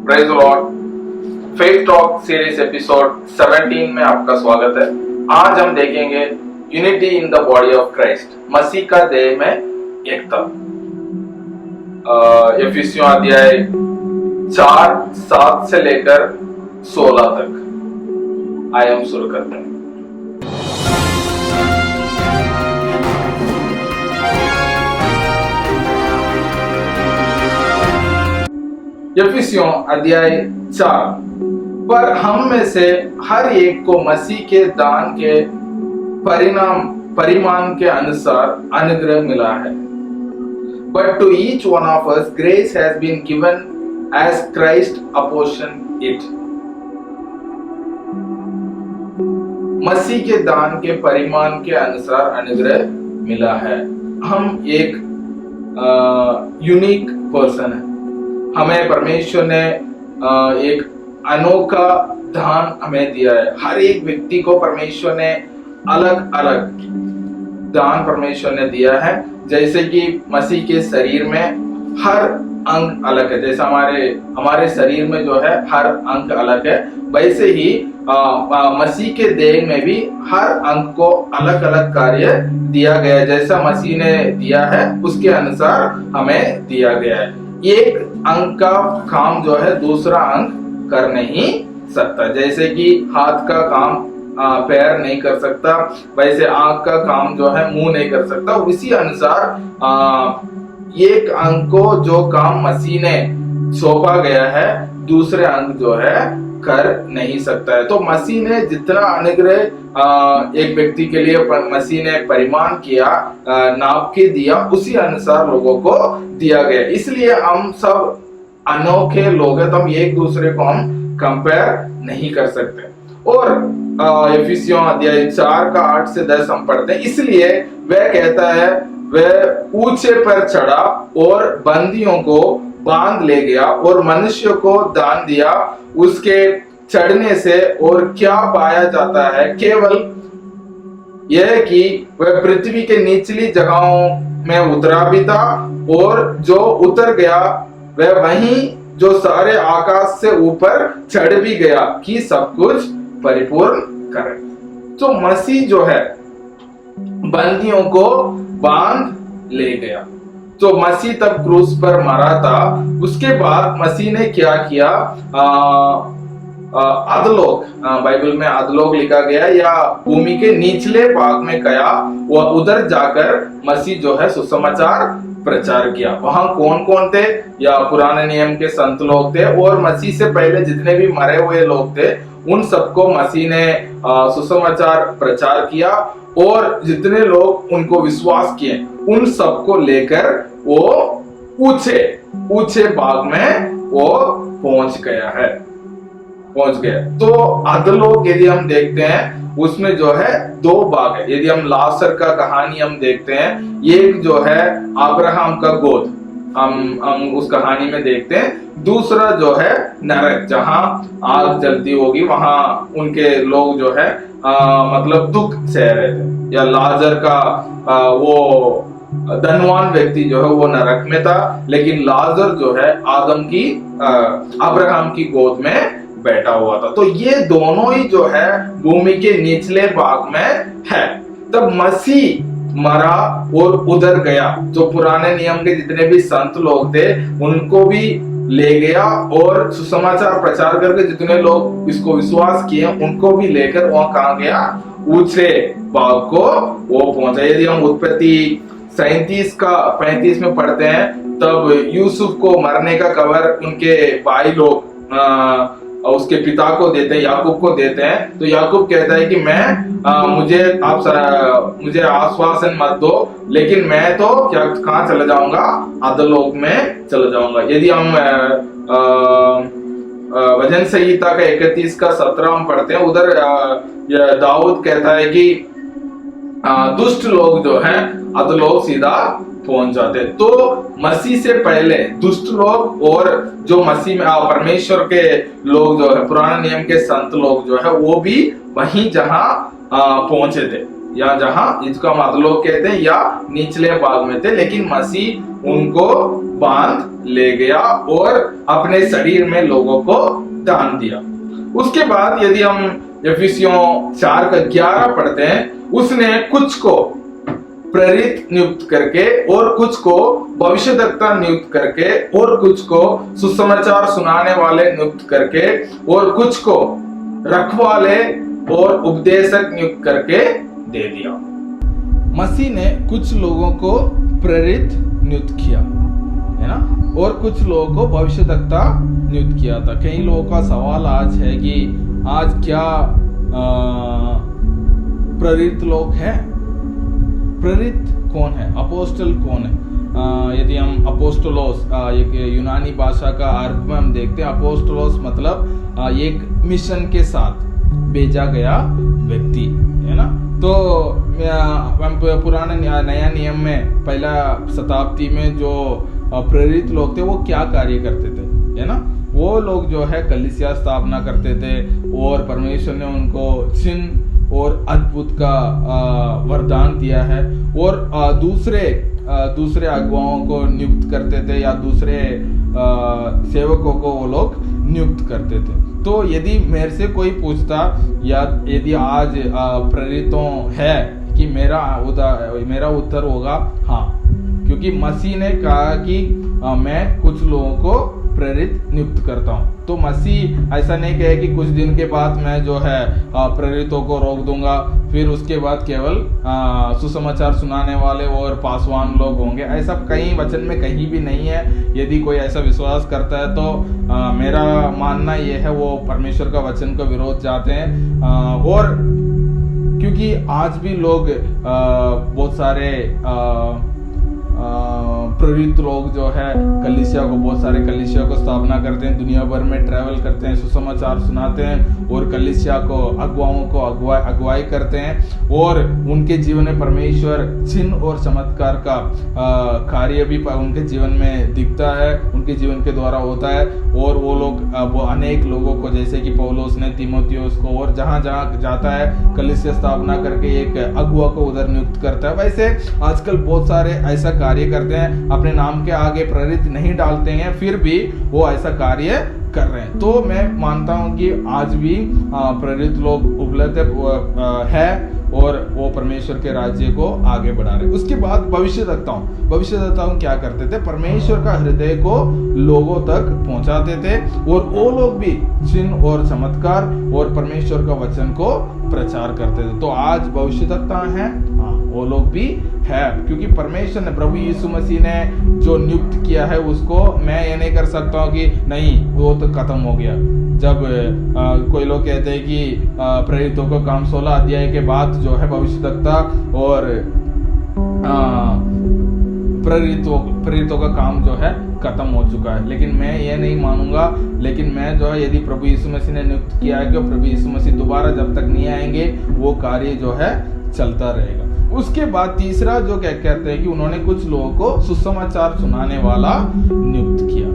Praise Lord. Faith talk series episode 17 में आपका स्वागत है। आज हम देखेंगे unity in the body of Christ, मसीह का देह में एकता। एफिसियों अध्याय 4:7 से लेकर 16 तक आइए हम शुरू करते हैं। एफिसियों अध्याय 4। पर हम में से हर एक को मसीह के दान के परिमाण के अनुसार अनुग्रह मिला है। But to each one of us grace has been given as Christ apportioned it. मसीह के दान के परिमाण के अनुसार अनुग्रह मिला है। हम एक यूनिक पर्सन है। हमें परमेश्वर ने एक अनोखा दान हमें दिया है। हर एक व्यक्ति को परमेश्वर ने अलग अलग दान परमेश्वर ने दिया है। जैसे कि मसीह के शरीर में हर अंग अलग है, जैसे हमारे शरीर में जो है हर अंग अलग है, वैसे ही मसीह के देह में भी हर अंग को अलग अलग कार्य दिया गया है। जैसा मसीह ने दिया है उसके अनुसार हमें दिया गया है। एक अंग का काम जो है दूसरा अंग कर नहीं सकता। जैसे कि हाथ का काम पैर नहीं कर सकता, वैसे आंख का काम जो है मुंह नहीं कर सकता। उसी अनुसार एक अंग को जो काम मसीह ने सौंपा गया है दूसरे अंग जो है कर नहीं सकता है। तो मसीह ने जितना अनुग्रह एक व्यक्ति के लिए मसीह ने परिमाण किया, नाप के दिया, उसी अनुसार लोगों को दिया गया। इसलिए हम सब अनोखे लोग हैं, तो हम एक दूसरे को हम कंपेयर नहीं कर सकते। और एफिसियों अध्याय 4 का 8 से 10 हम पढ़ते हैं। इसलिए वह कहता है, वह ऊंचे पर चढ़ा और बंदियों को बांध ले गया और मनुष्य को दान दिया। उसके चढ़ने से और क्या पाया जाता है? केवल यह कि वह पृथ्वी के निचली जगहों में उतरा भी था, और जो उतर गया वह वहीं जो सारे आकाश से ऊपर चढ़ भी गया कि सब कुछ परिपूर्ण करे। तो मसीह जो है बंदियों को बांध ले गया। तो मसीह तब क्रूस पर मरा था। उसके बाद मसीह ने क्या किया? अधलोक, बाइबल में अधलोक लिखा गया, या भूमि के निचले भाग में गया। वह उधर जाकर मसीह जो है सुसमाचार प्रचार किया। वहां कौन कौन थे? या पुराने नियम के संत लोग थे, और मसीह से पहले जितने भी मरे हुए लोग थे उन सबको मसीह ने सुसमाचार प्रचार किया, और जितने लोग उनको विश्वास किए उन सबको लेकर वो ऊंचे भाग में वो पहुंच गया। तो अधलोक यदि हम देखते हैं उसमें जो है 2 भाग है। यदि हम लाजर का कहानी हम देखते हैं, एक जो है अब्राहम का गोद हम उस कहानी में देखते हैं। दूसरा जो है नरक, जहां आग जलती होगी, वहां उनके लोग जो है मतलब दुख सह रहे थे। या लाजर का वो धनवान व्यक्ति जो है वो नरक में था, लेकिन लाजर जो है अब्राहम की गोद में बैठा हुआ था। तो ये दोनों ही जो है भूमि के निचले भाग में है। तब मसीह मरा और उधर गया। जो पुराने नियम के जितने भी संत लोग थे उनको भी ले गया, और सुसमाचार प्रचार करके जितने लोग इसको विश्वास किए उनको भी लेकर वहां कहां गया? ऊंचे भाग को वो पहुंचा। यदि हम उत्पत्ति 37 का 35 में पढ़ते हैं, तब यूसुफ को मरने का खबर उनके भाई लोग उसके पिता को देते हैं, याकूब को देते हैं। तो याकूब कहता है कि मुझे आश्वासन मत दो, लेकिन मैं तो कहाँ चला जाऊंगा? अधोलोक में चला जाऊंगा। यदि हम भजन संहिता का 31 का 17 हम पढ़ते हैं, उधर दाऊद कहता है कि दुष्ट लोग जो हैं अधोलोक सीधा पहुंच जाते। तो मसीह से पहले दुष्ट लोग और जो मसीह में परमेश्वर के लोग जो है पुराने नियम के संत लोग जो है वो भी वहीं जहां पहुंचे थे। या जहां इसका मतलब कहते हैं या निचले भाग में थे, लेकिन मसीह उनको बांध ले गया और अपने शरीर में लोगों को दान दिया। उसके बाद यदि हम एफिसियों 4:11 पढ़ते हैं, उसने कुछ को प्रेरित नियुक्त करके और कुछ को भविष्यद्वक्ता नियुक्त करके और कुछ को सुसमाचार सुनाने वाले नियुक्त करके और कुछ को रखवाले और उपदेशक नियुक्त करके दे दिया। मसीह ने कुछ लोगों को प्रेरित नियुक्त किया, है ना, और कुछ लोगों को भविष्यद्वक्ता नियुक्त किया था। कई लोगों का सवाल आज है कि आज क्या प्रेरित लोग हैं? प्रेरित कौन है? अपोस्टल कौन है? यदि हम अपोस्टोलोस, एक यूनानी भाषा का अर्थ में हम देखते हैं, अपोस्टोलोस मतलब एक मिशन के साथ भेजा गया व्यक्ति, है ना। तो हम पुराने नया नियम में पहला शताब्दी में जो प्रेरित लोग थे वो क्या कार्य करते थे, है ना। वो लोग जो है कलीसिया स्थापना करते थे और परमेश्वर ने उनको चिन्ह और अद्भुत का वरदान दिया है और दूसरे अगुवाओं को नियुक्त करते थे या दूसरे सेवकों को वो लोग नियुक्त करते थे। तो यदि मेरे से कोई पूछता या यदि आज प्रेरितों है कि मेरा उत्तर होगा हाँ, क्योंकि मसीह ने कहा कि मैं कुछ लोगों को प्रेरित नियुक्त करता हूँ। तो मसीह ऐसा नहीं कहे कि कुछ दिन के बाद मैं जो है प्रेरितों को रोक दूंगा, फिर उसके बाद केवल सुसमाचार सुनाने वाले और पासवान लोग होंगे। ऐसा कहीं वचन में कहीं भी नहीं है। यदि कोई ऐसा विश्वास करता है तो मेरा मानना यह है वो परमेश्वर का वचन का विरोध जाते हैं। और क्योंकि आज भी लोग बहुत सारे प्रेरित लोग जो है बहुत सारे कलीसिया को स्थापना करते हैं, दुनिया भर में ट्रैवल करते हैं, सुसमाचार सुनाते हैं और कलीसिया को अगुवाओं को अगुवाई करते हैं और उनके जीवन में परमेश्वर चिन्ह और चमत्कार का कार्य भी उनके जीवन में दिखता है, उनके जीवन के द्वारा होता है। और वो लोग अनेक लोगों को, जैसे कि पौलुस ने तीमुथियुस को और जहां जहां जाता है कलीसिया स्थापना करके एक अगुवा को उधर नियुक्त करता है। वैसे आजकल बहुत सारे ऐसा कार्य करते हैं, अपने नाम के आगे प्रेरित नहीं डालते हैं, फिर भी वो ऐसा कार्य कर रहे हैं। तो मैं मानता हूं कि आज भी प्रेरित लोग उपलब्ध है और वो परमेश्वर के राज्य को आगे बढ़ा रहे। उसके बाद भविष्यद्वक्ताओं क्या करते थे? परमेश्वर का हृदय को लोगों तक पहुंचाते थे और वो लोग भी चिन्ह और चमत्कार और परमेश्वर का वचन को प्रचार करते थे। तो आज भविष्यद्वक्ता हैं, हाँ, वो लोग भी है, क्योंकि परमेश्वर ने, प्रभु यीशु मसीह ने जो नियुक्त किया है उसको मैं ये नहीं कर सकता हूँ कि नहीं वो तो खत्म हो गया। जब कोई लोग कहते हैं कि प्रेरितों का काम 16 अध्याय के बाद जो है भविष्यद्वक्ता और प्रेरितों का काम जो है खत्म हो चुका है, लेकिन मैं ये नहीं मानूंगा। लेकिन मैं जो है, यदि प्रभु यीशु मसीह ने नियुक्त किया है कि प्रभु यीशु मसीह दोबारा जब तक नहीं आएंगे वो कार्य जो है चलता रहेगा। उसके बाद तीसरा जो क्या कहते हैं कि उन्होंने कुछ लोगों को सुसमाचार सुनाने वाला नियुक्त किया।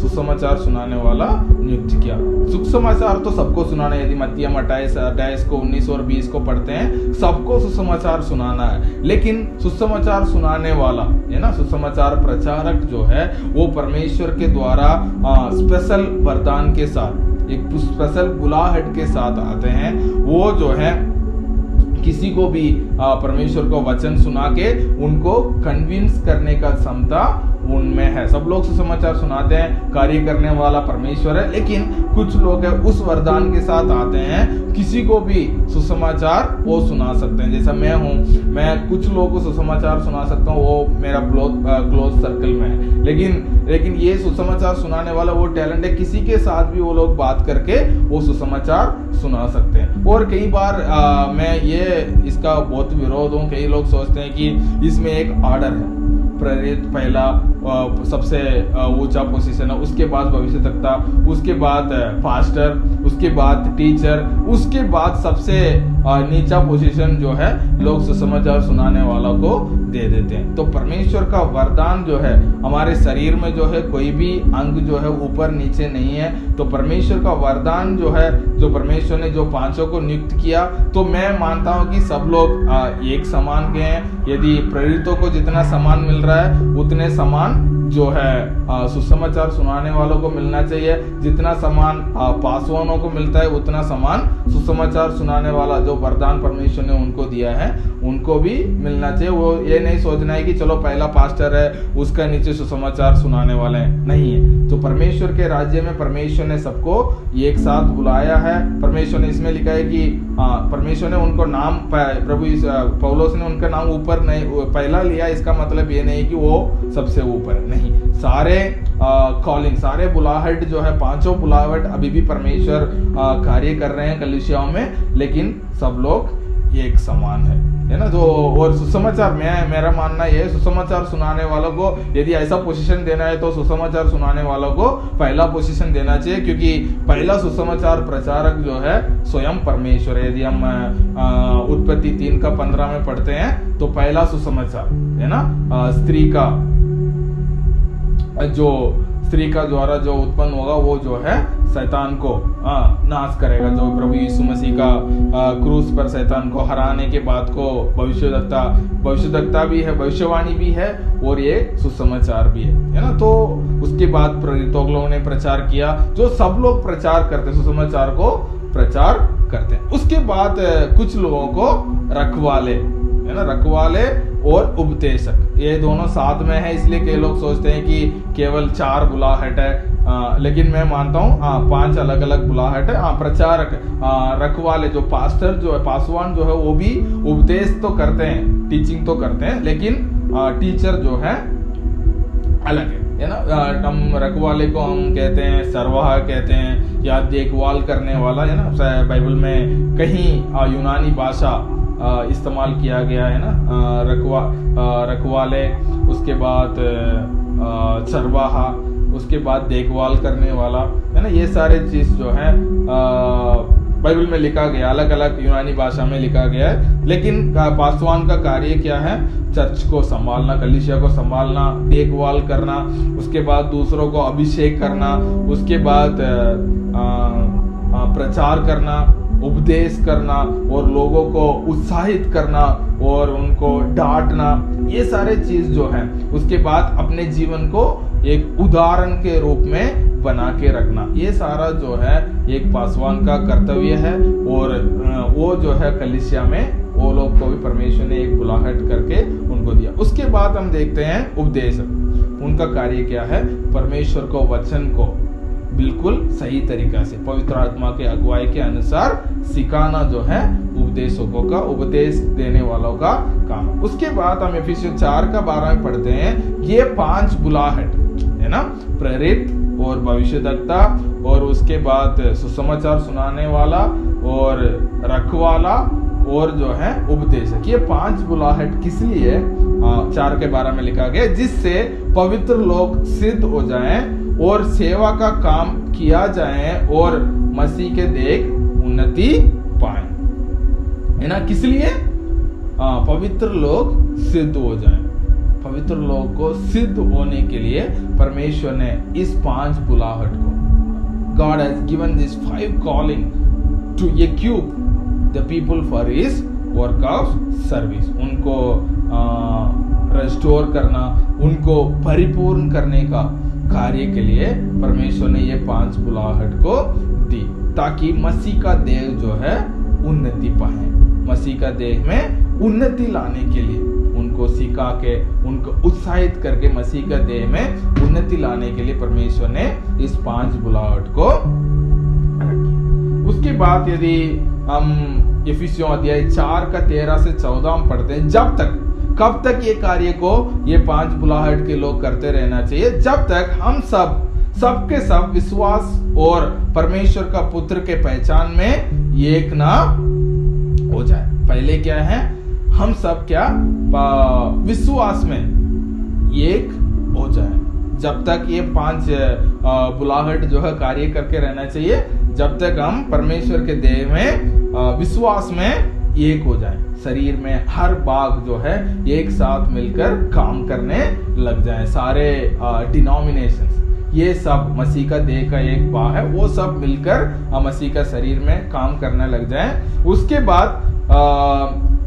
सुसमाचार सुनाने वाला नियुक्त किया। सुसमाचार तो सबको सुनाना है। यदि मत्ती 28 को 19 और 20 को पढ़ते हैं, सबको सुसमाचार सुनाना है। लेकिन सुसमाचार सुनाने वाला, है ना, सुसमाचार प्रचारक जो है वो परमेश्वर के द्वारा स्पेशल वरदान के साथ, एक स्पेशल बुलाहट के साथ आते हैं। वो जो है किसी को भी परमेश्वर को वचन सुना के उनको कन्विंस करने का क्षमता उनमें है। सब लोग सुसमाचार सुनाते हैं, कार्य करने वाला परमेश्वर है, लेकिन कुछ लोग है उस वरदान के साथ आते हैं, किसी को भी सुसमाचार वो सुना सकते हैं। जैसा मैं हूँ, मैं कुछ लोगों को सुसमाचार सुना सकता हूँ, वो मेरा क्लोज सर्कल में है। लेकिन ये सुसमाचार सुनाने वाला वो टैलेंट है, किसी के साथ भी वो लोग बात करके वो सुसमाचार सुना सकते हैं। और कई बार मैं इसका बहुत विरोध हूँ। कई लोग सोचते हैं कि इसमें एक ऑर्डर है, प्रेरित पहला सबसे ऊंचा पोजीशन है, उसके बाद भविष्यद्वक्ता, उसके बाद पास्टर, उसके बाद टीचर, उसके बाद सबसे नीचा पोजीशन जो है लोग सुसमाचार सुनाने वालों को दे देते हैं। तो परमेश्वर का वरदान जो है, हमारे शरीर में जो है कोई भी अंग जो है ऊपर नीचे नहीं है। तो परमेश्वर का वरदान जो है, जो परमेश्वर ने जो पांचों को नियुक्त किया, तो मैं मानता हूं कि सब लोग एक समान के हैं। यदि प्रेरितों को जितना समान मिल रहा है, उतने समान जो है सुसमाचार सुनाने वालों को मिलना चाहिए। जितना समान पासवानों को मिलता है, उतना समान सुसमाचार सुनाने वाला जो वरदान परमेश्वर ने उनको दिया है, उनको भी मिलना चाहिए। वो ये नहीं सोचना है कि चलो पहला पास्टर है, उसका नीचे सुसमाचार सुनाने वाले हैं, नहीं है। तो परमेश्वर के राज्य में परमेश्वर ने सबको एक साथ बुलाया है। परमेश्वर ने इसमें लिखा है कि परमेश्वर ने उनको नाम, प्रभु पौलुस ने उनका नाम ऊपर नहीं पहला लिया। इसका मतलब ये नहीं कि वो सबसे ऊपर, नहीं। सारे कॉलिंग, सारे बुलाहट जो है, पांचों बुलाहट अभी भी परमेश्वर कार्य कर रहे हैं कलीसियाओं में, लेकिन सब लोग एक समान है ना। तो और सुसमाचार, मेरा मानना ये है, सुसमाचार सुनाने वालों को यदि ऐसा पोजीशन देना है तो सुसमाचार सुनाने वालों को पहला पोजीशन देना चाहिए, क्योंकि पहला सुसमाचार प्रचारक जो है स्वयं परमेश्वर है। यदि हम उत्पत्ति 3:15 में पढ़ते हैं तो पहला सुसमाचार है ना, स्त्री का द्वारा जो उत्पन्न होगा वो जो है शैतान को नाश करेगा। जो प्रभु यीशु मसीह का क्रूस पर शैतान को हराने के बाद को भविष्यद्वक्ता भी है, भविष्यवाणी भी है, और ये सुसमाचार भी है ना। तो उसके बाद प्रेरितों लोगों ने प्रचार किया, जो सब लोग प्रचार करते, सुसमाचार को प्रचार करते हैं। उसके बाद कुछ लोगों को रखवाले है ना, रखवाले और उपदेशक, ये दोनों साथ में है। इसलिए कई लोग सोचते हैं कि केवल 4 बुलाहट है, लेकिन मैं मानता हूँ 5 अलग अलग बुलाहट है। प्रचारक, रखवाले जो पास्टर जो है, पासवान जो है, वो भी उपदेश तो करते हैं, टीचिंग तो करते हैं, लेकिन टीचर जो है अलग है ना। हम रखवाले को हम कहते हैं सरवाह कहते हैं, या देखभाल करने वाला है ना। बाइबल में कहीं यूनानी भाषा इस्तेमाल किया गया है ना, रखवाले, उसके बाद चरवाहा, उसके बाद देखभाल करने वाला है ना। ये सारे चीज जो है बाइबल में लिखा गया, अलग अलग यूनानी भाषा में लिखा गया है। लेकिन पासवान का कार्य क्या है? चर्च को संभालना, कलीसिया को संभालना, देखभाल करना, उसके बाद दूसरों को अभिषेक करना, उसके बाद प्रचार करना, उपदेश करना, और लोगों को उत्साहित करना और उनको डांटना, ये सारे चीज जो है। उसके बाद अपने जीवन को एक उदाहरण के रूप में बना के रखना, ये सारा जो है एक पासवान का कर्तव्य है। और वो जो है कलीसिया में वो लोग को भी परमेश्वर ने एक बुलाहट करके उनको दिया। उसके बाद हम देखते हैं उपदेशक, उनका कार्य क्या है? परमेश्वर को वचन को बिल्कुल सही तरीका से पवित्र आत्मा के अगुवाई के अनुसार सिखाना जो है उपदेशकों का, उपदेश देने वालों का काम। उसके बाद हम एफिसियंस 4:12 में पढ़ते हैं, ये 5 बुलाहट है ना, प्रेरित और भविष्यद्वक्ता, और उसके बाद सुसमाचार सुनाने वाला और रखवाला और जो है उपदेशक, ये 5 बुलाहट किस लिए? 4:12 में लिखा गया, जिससे पवित्र लोग सिद्ध हो जाएं और सेवा का काम किया जाए और मसीह के देख उन्नति पाए, है ना। किस लिए? पवित्र लोग सिद्ध हो जाएं। पवित्र लोग को सिद्ध होने के लिए परमेश्वर ने इस 5 बुलाहट को, God has given this 5 calling to equip the people for His work of service। उनको रेस्टोर करना, उनको परिपूर्ण करने का कार्य के लिए परमेश्वर ने ये 5 बुलाहट को दी, ताकि मसीह का देह जो है उन्नति पाए। मसीह का देह में उन्नति लाने के लिए उनको सिखा के, उनको उत्साहित करके मसीह का देह में उन्नति लाने के लिए परमेश्वर ने इस 5 बुलाहट को रखी। उसके बाद यदि हम इफिसियों अध्याय 4:13 से 14 में पढ़ते हैं, जब तक, कब तक ये कार्य को ये 5 बुलाहट के लोग करते रहना चाहिए? जब तक हम सबके सब विश्वास और परमेश्वर का पुत्र के पहचान में एक ना हो जाए। पहले क्या है? हम सब क्या विश्वास में एक हो जाए। जब तक ये 5 बुलाहट जो है कार्य करके रहना चाहिए, जब तक हम परमेश्वर के देह में विश्वास में एक हो जाए, शरीर में हर भाग जो है एक साथ मिलकर काम करने लग जाए। सारे डिनोमिनेशंस, ये सब मसीह का देह का एक भाग है, वो सब मिलकर मसीह का शरीर में काम करने लग जाए। उसके बाद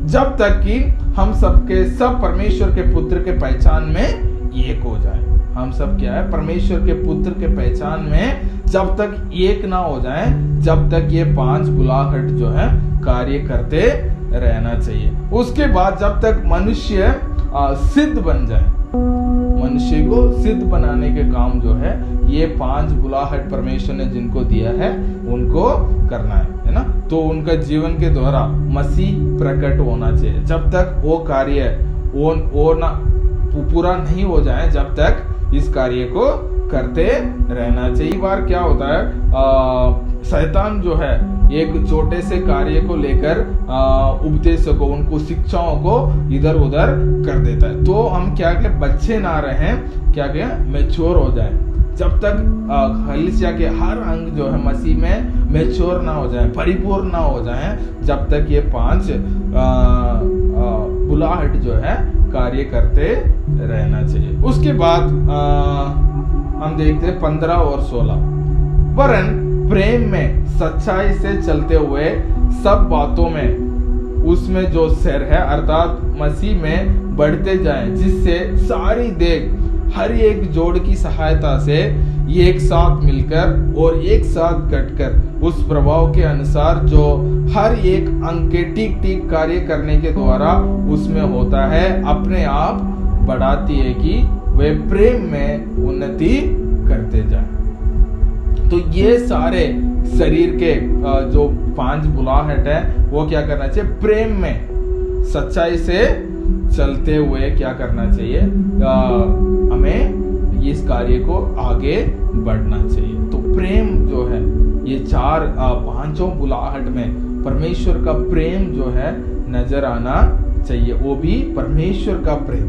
जब तक कि हम सबके सब परमेश्वर के पुत्र के पहचान में एक हो जाए। हम सब क्या है, परमेश्वर के पुत्र के पहचान में जब तक एक ना हो जाए, जब तक ये 5 बुलाहट जो है कार्य करते रहना चाहिए। उसके बाद जब तक मनुष्य सिद्ध बन जाए, मनुष्य को सिद्ध बनाने के काम जो है ये 5 बुलाहट परमेश्वर ने जिनको दिया है उनको करना है ना। तो उनका जीवन के द्वारा मसीह प्रकट होना चाहिए। जब तक वो कार्य वो ना पूरा नहीं हो जाए, जब तक इस कार्य को करते रहना चाहिए। बार क्या होता है, शैतान जो है एक छोटे से कार्य को लेकर उपदेशों को, उनको शिक्षाओं को इधर उधर कर देता है। तो हम क्या क्या बच्चे ना रहे, क्या क्या मैच्योर हो जाए। जब तक कलीसिया के हर अंग जो है मसीह में मैच्योर ना हो जाए, परिपूर्ण ना हो जाए, जब तक ये 5 बुलाहट जो है कार्य करते रहना चाहिए। उसके बाद हम देखते हैं 15 और 16, वरन प्रेम में सच्चाई से चलते हुए सब बातों में उसमें जो सिर है अर्थात मसीह में बढ़ते जाएं, जिससे सारी देह हर एक जोड़ की सहायता से एक साथ मिलकर और एक साथ घटकर उस प्रभाव के अनुसार जो हर एक अंग के ठीक ठीक कार्य करने के द्वारा उसमें होता है, अपने आप बढ़ाती है कि वे प्रेम में उन्नति करते जाएं। तो ये सारे शरीर के जो 5 बुलाहट है वो क्या करना चाहिए, प्रेम में सच्चाई से चलते हुए क्या करना चाहिए, हमें इस कार्य को आगे बढ़ना चाहिए। तो प्रेम जो है ये 5 बुलाहट में परमेश्वर का प्रेम जो है नजर आना चाहिए। वो भी परमेश्वर का प्रेम,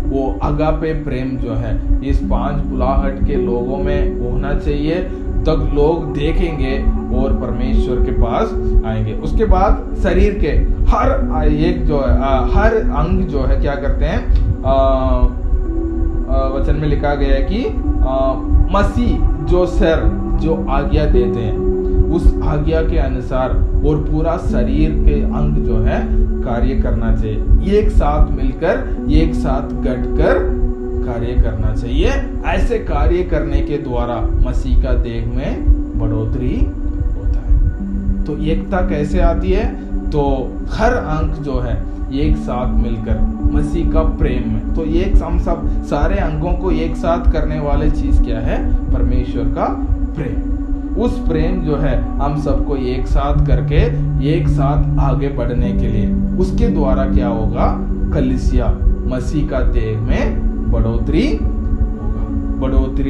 वो अगापे प्रेम जो है इस 5 बुलाहट के लोगों में होना चाहिए, तब लोग देखेंगे और परमेश्वर के पास आएंगे। उसके बाद शरीर के हर एक जो है हर अंग जो है क्या करते हैं, वचन में लिखा गया है कि मसीह जो सिर जो आज्ञा देते हैं उस आज्ञा के अनुसार और पूरा शरीर के अंग जो है कार्य करना चाहिए, एक साथ मिलकर एक साथ गठकर कार्य करना चाहिए। ऐसे कार्य करने के द्वारा मसीह का देह में बढ़ोतरी होता है। तो एकता कैसे आती है, तो हर अंग जो है एक साथ मिलकर मसीह का प्रेम में, तो एक हम सब सारे अंगों को एक साथ करने वाले चीज क्या है, परमेश्वर का प्रेम। उस प्रेम जो है हम सबको एक साथ करके एक साथ आगे बढ़ने के लिए, उसके द्वारा क्या होगा, कलीसिया मसीह का देह में बढ़ोतरी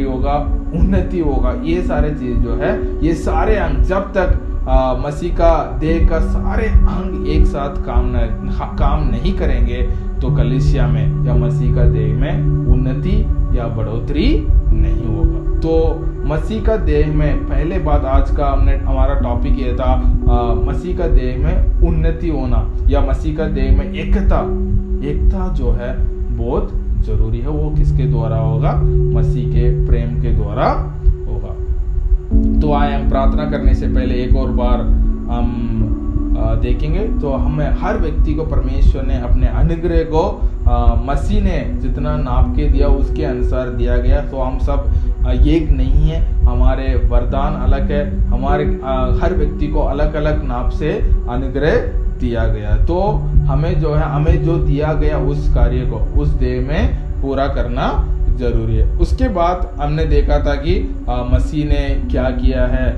होगा, उन्नति होगा। ये सारे चीज जो है, ये सारे अंग जब तक मसीह का देह का सारे अंग एक साथ काम नहीं करेंगे तो कलीसिया में या मसीह का देह में उन्नति या बढ़ोतरी नहीं होगा। तो मसीह का देह में पहले बात आज का हमारा टॉपिक ये था, मसीह का देह में उन्नति होना या मसीह का देह में एकता जो है बहुत जरूरी है। वो किसके द्वारा होगा, मसीह के प्रेम के द्वारा होगा। तो आए हम प्रार्थना करने से पहले एक और बार हम देखेंगे। तो हमें हर व्यक्ति को परमेश्वर ने अपने अनुग्रह को मसीह ने जितना नाप के दिया उसके अनुसार दिया गया। तो हम सब एक नहीं है, हमारे वरदान अलग है, हमारे हर व्यक्ति को अलग अलग नाप से अनुग्रह दिया गया। तो हमें जो है, हमें जो दिया गया उस कार्य को उस देह में पूरा करना जरूरी है। उसके बाद हमने देखा था कि मसीह ने क्या किया है,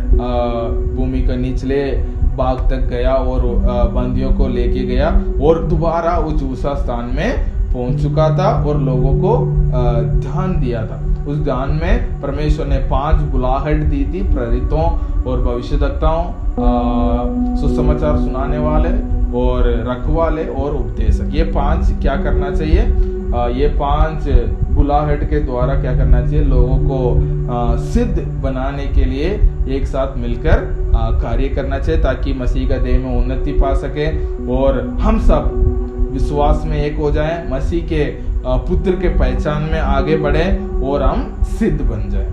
भूमि के निचले भाग तक गया और बंदियों को लेके गया और दोबारा उस ऊंचा स्थान में पहुंच चुका था और लोगों को ध्यान दिया था। उस ध्यान में परमेश्वर ने 5 बुलाहट दी थी, प्रेरितों और भविष्यद्वक्ताओं, सुसमाचार सुनाने वाले और रखवाले और उपदेशक। ये 5 क्या करना चाहिए, ये 5 बुलाहट के द्वारा क्या करना चाहिए, लोगों को सिद्ध बनाने के लिए एक साथ मिलकर कार्य करना चाहिए, ताकि मसीह का देह में उन्नति पा सके और हम सब विश्वास में एक हो जाएं, मसीह के पुत्र के पहचान में आगे बढ़े और हम सिद्ध बन जाएं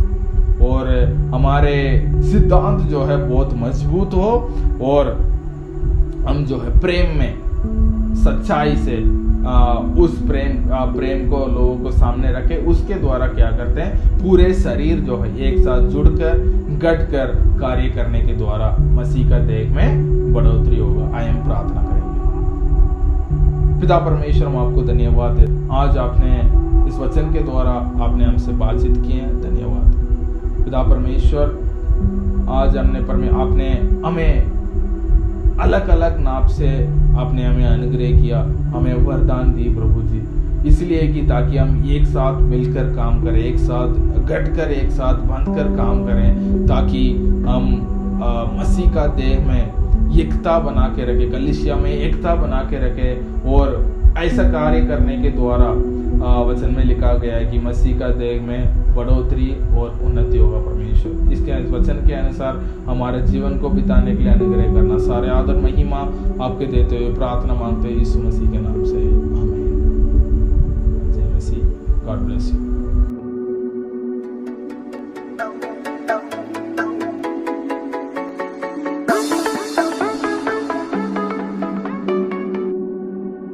और हमारे सिद्धांत जो है बहुत मजबूत हो और हम जो है प्रेम में सच्चाई से उस प्रेम को लोगों को सामने रखे। उसके द्वारा क्या करते हैं, पूरे शरीर जो है एक साथ जुड़कर गढ़कर कार्य करने के द्वारा मसीह का देह में बढ़ोतरी होगा। आइए हम प्रार्थना करेंगे। पिता परमेश्वर, हम आपको धन्यवाद है, आज आपने इस वचन के द्वारा आपने हमसे बातचीत की है, धन्यवाद। पिता परमेश्वर, आज आपने हमें अलग अलग नाप से आपने हमें अनुग्रह किया, हमें वरदान दी प्रभु जी, इसलिए कि ताकि हम एक साथ मिलकर काम करें, एक साथ गढ़कर एक साथ बंधकर काम करें, ताकि हम मसीह का देह में एकता बना के रखे, कलीसिया में एकता बना के रखे। और ऐसा कार्य करने के द्वारा वचन में लिखा गया है कि मसीह का देह में बढ़ोतरी और उन्नति होगा। परमेश्वर, इसके वचन के अनुसार हमारे जीवन को बिताने के लिए अनुग्रह करना। सारे आदर महिमा आपके देते हुए प्रार्थना मांगते हैं यीशु मसीह के नाम से, आमीन। जय मसीह। God bless you.